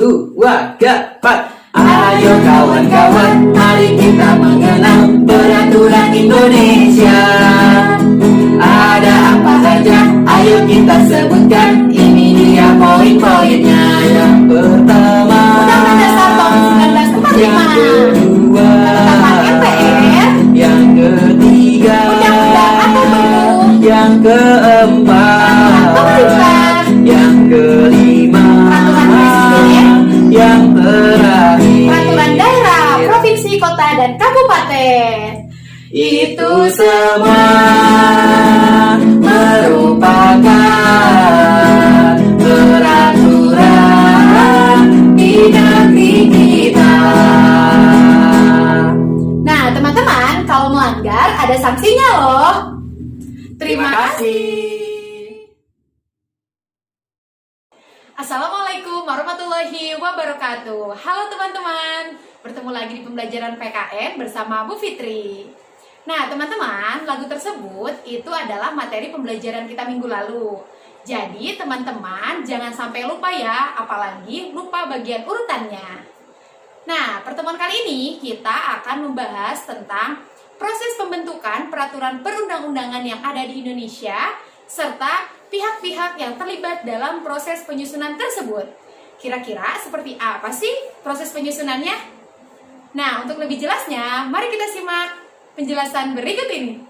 2, 3, 4. Ayo kawan-kawan, mari kita mengenal peraturan Indonesia. Ada apa saja, ayo kita sebutkan. Ini dia poin-poinnya. Yang pertama, Undang-Undang Dasar tahun 1945. yang kedua, Penetapan MPR. yang ketiga, Undang-Undang ATBU. yang keempat, Pemerintah. yang kelima, Peraturan Presiden. yang terakhir, Peraturan daerah, provinsi, kota, dan kabupaten. itu semua merupakan peraturan di negeri kita. Nah, teman-teman, kalau melanggar ada sanksinya loh. Terima kasih. Assalamualaikum warahmatullahi wabarakatuh. Halo teman-teman, bertemu lagi di pembelajaran PKN bersama Bu Fitri. Nah teman-teman, lagu tersebut itu adalah materi pembelajaran kita minggu lalu. Jadi teman-teman jangan sampai lupa ya, apalagi lupa bagian urutannya. Nah, pertemuan kali ini kita akan membahas tentang proses pembentukan peraturan perundang-undangan yang ada di Indonesia serta pihak-pihak yang terlibat dalam proses penyusunan tersebut. Kira-kira seperti apa sih proses penyusunannya? Nah, untuk lebih jelasnya, mari kita simak penjelasan berikut ini.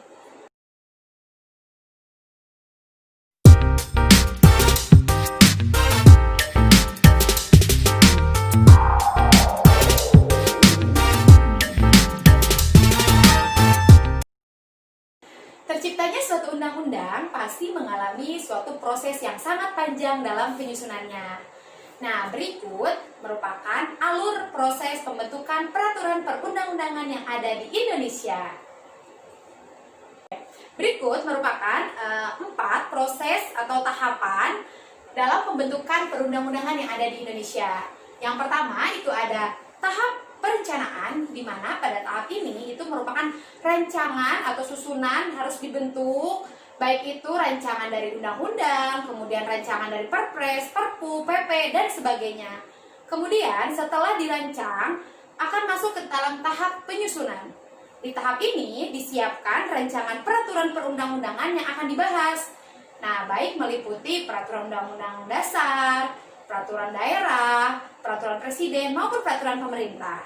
Terciptanya suatu undang-undang pasti mengalami suatu proses yang sangat panjang dalam penyusunannya. Nah, berikut merupakan alur proses pembentukan peraturan perundang-undangan yang ada di Indonesia. Berikut merupakan 4 proses atau tahapan dalam pembentukan perundang-undangan yang ada di Indonesia. Yang pertama itu ada tahap perencanaan, di mana pada tahap ini itu merupakan rancangan atau susunan harus dibentuk, baik itu rancangan dari undang-undang, kemudian rancangan dari perpres, perpu, pp, dan sebagainya. Kemudian setelah dirancang akan masuk ke dalam tahap penyusunan. Di tahap ini disiapkan rancangan peraturan perundang-undangan yang akan dibahas. Nah, baik meliputi peraturan undang-undang dasar, peraturan daerah, peraturan presiden, maupun peraturan pemerintah.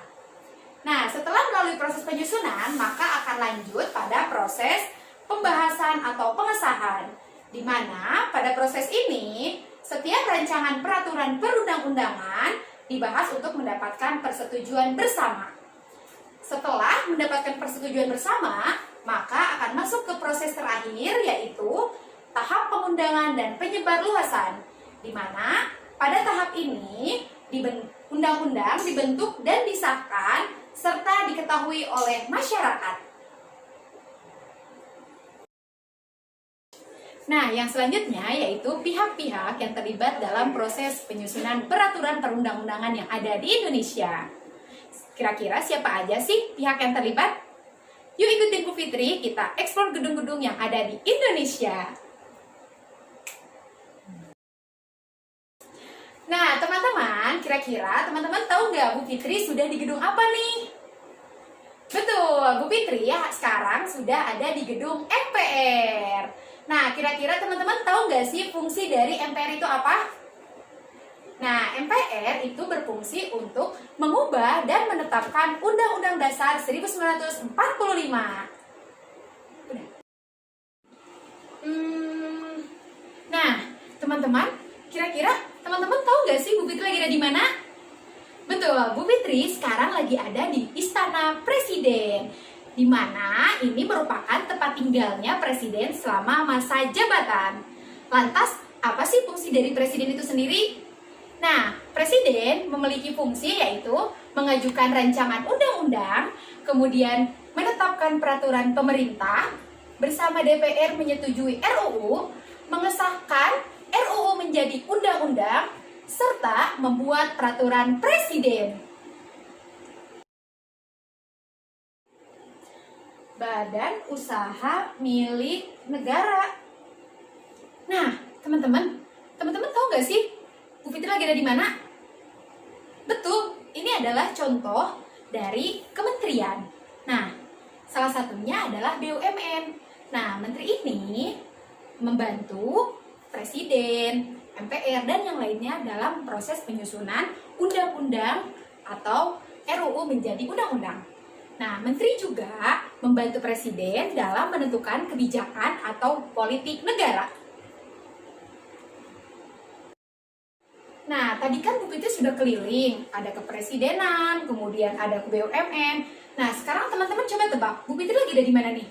Nah, setelah melalui proses penyusunan, maka akan lanjut pada proses pembahasan atau pengesahan, di mana pada proses ini setiap rancangan peraturan perundang-undangan dibahas untuk mendapatkan persetujuan bersama. Setelah mendapatkan persetujuan bersama, maka akan masuk ke proses terakhir, yaitu tahap pengundangan dan penyebarluasan, di mana pada tahap ini undang-undang dibentuk dan disahkan serta diketahui oleh masyarakat. Nah, yang selanjutnya yaitu pihak-pihak yang terlibat dalam proses penyusunan peraturan perundang-undangan yang ada di Indonesia. Kira-kira siapa aja sih pihak yang terlibat? Yuk ikutin Bu Fitri, kita eksplor gedung-gedung yang ada di Indonesia. Nah, teman-teman, kira-kira teman-teman tahu nggak Bu Fitri sudah di gedung apa nih? Betul, Bu Fitri ya sekarang sudah ada di gedung MPR. Nah, kira-kira teman-teman tahu nggak sih fungsi dari MPR itu apa? Nah, MPR itu berfungsi untuk mengubah dan menetapkan Undang-Undang Dasar 1945. Udah. Nah, teman-teman, kira-kira teman-teman tahu nggak sih Bu Fitri lagi ada di mana? Betul, Bu Fitri sekarang lagi ada di Istana Presiden, di mana ini merupakan tempat tinggalnya Presiden selama masa jabatan. Lantas, apa sih fungsi dari Presiden itu sendiri? Nah, Presiden memiliki fungsi yaitu mengajukan rancangan undang-undang, kemudian menetapkan peraturan pemerintah, bersama DPR menyetujui RUU, mengesahkan RUU menjadi undang-undang, serta membuat peraturan Presiden. Badan usaha milik negara. Nah, teman-teman tahu nggak sih Bu Fitri lagi ada di mana? adalah contoh dari kementerian. Nah, salah satunya adalah BUMN. Nah, menteri ini membantu presiden, MPR, dan yang lainnya dalam proses penyusunan undang-undang atau RUU menjadi undang-undang. Nah, menteri juga membantu presiden dalam menentukan kebijakan atau politik negara. Nah, tadi kan Bu Fitri sudah keliling, ada kepresidenan, kemudian ada ke BUMN. Nah, sekarang teman-teman coba tebak, Bu Fitri lagi ada di mana nih?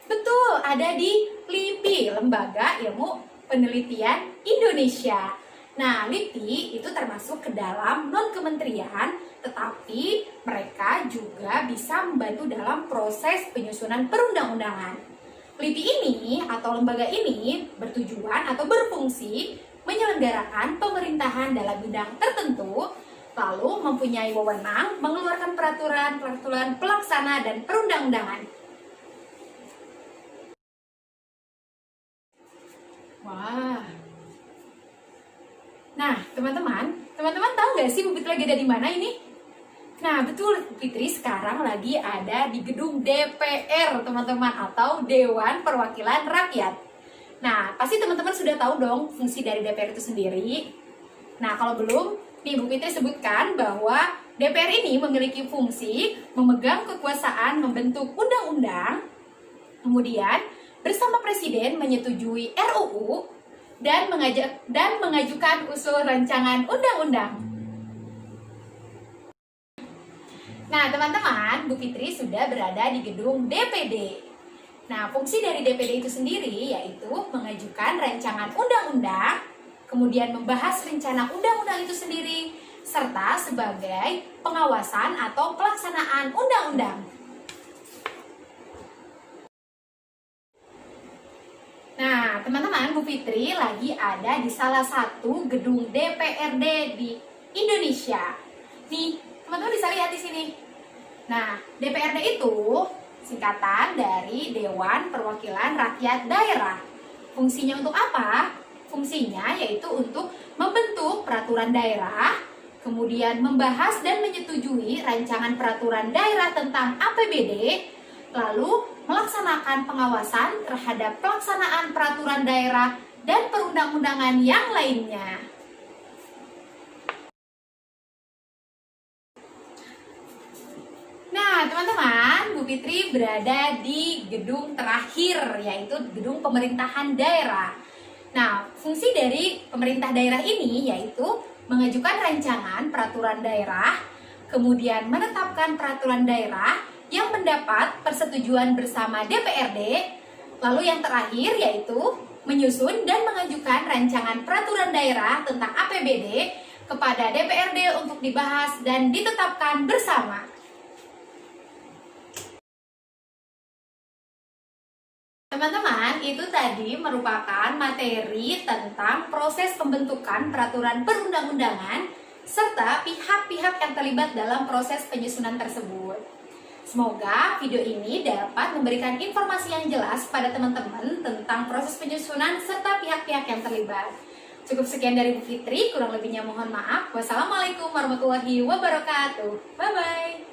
Betul, ada di LIPI, Lembaga Ilmu Penelitian Indonesia. Nah, LIPI itu termasuk ke dalam non-kementerian, tetapi mereka juga bisa membantu dalam proses penyusunan perundang-undangan. LIPI ini atau lembaga ini bertujuan atau berfungsi menyelenggarakan pemerintahan dalam bidang tertentu, lalu mempunyai wewenang mengeluarkan peraturan pelaksana dan perundang-undangan. Wah. Nah, teman-teman tahu nggak sih Bu Fitri lagi ada di mana ini? Nah, betul, Bu Fitri sekarang lagi ada di gedung DPR, teman-teman, atau Dewan Perwakilan Rakyat. Nah, pasti teman-teman sudah tahu dong fungsi dari DPR itu sendiri. Nah, kalau belum, nih Bu Fitri sebutkan bahwa DPR ini memiliki fungsi memegang kekuasaan membentuk undang-undang, kemudian bersama Presiden menyetujui RUU dan mengajukan usul rancangan undang-undang. Nah, teman-teman, Bu Fitri sudah berada di gedung DPD. Nah, fungsi dari DPD itu sendiri yaitu mengajukan rancangan undang-undang, kemudian membahas rencana undang-undang itu sendiri, serta sebagai pengawasan atau pelaksanaan undang-undang. Nah, teman-teman, Bu Fitri lagi ada di salah satu gedung DPRD di Indonesia. Nih, teman-teman bisa lihat di sini. Nah, DPRD itu singkatan dari Dewan Perwakilan Rakyat Daerah. Fungsinya untuk apa? Fungsinya yaitu untuk membentuk peraturan daerah, kemudian membahas dan menyetujui rancangan peraturan daerah tentang APBD, lalu melaksanakan pengawasan terhadap pelaksanaan peraturan daerah dan perundang-undangan yang lainnya. Nah, teman-teman, Bu Fitri berada di gedung terakhir, yaitu gedung pemerintahan daerah. Nah, fungsi dari pemerintah daerah ini yaitu mengajukan rancangan peraturan daerah, kemudian menetapkan peraturan daerah yang mendapat persetujuan bersama DPRD, lalu yang terakhir yaitu menyusun dan mengajukan rancangan peraturan daerah tentang APBD kepada DPRD untuk dibahas dan ditetapkan bersama. Teman-teman, itu tadi merupakan materi tentang proses pembentukan peraturan perundang-undangan serta pihak-pihak yang terlibat dalam proses penyusunan tersebut. Semoga video ini dapat memberikan informasi yang jelas pada teman-teman tentang proses penyusunan serta pihak-pihak yang terlibat. Cukup sekian dari Bu Fitri, kurang lebihnya mohon maaf. Wassalamualaikum warahmatullahi wabarakatuh. Bye-bye.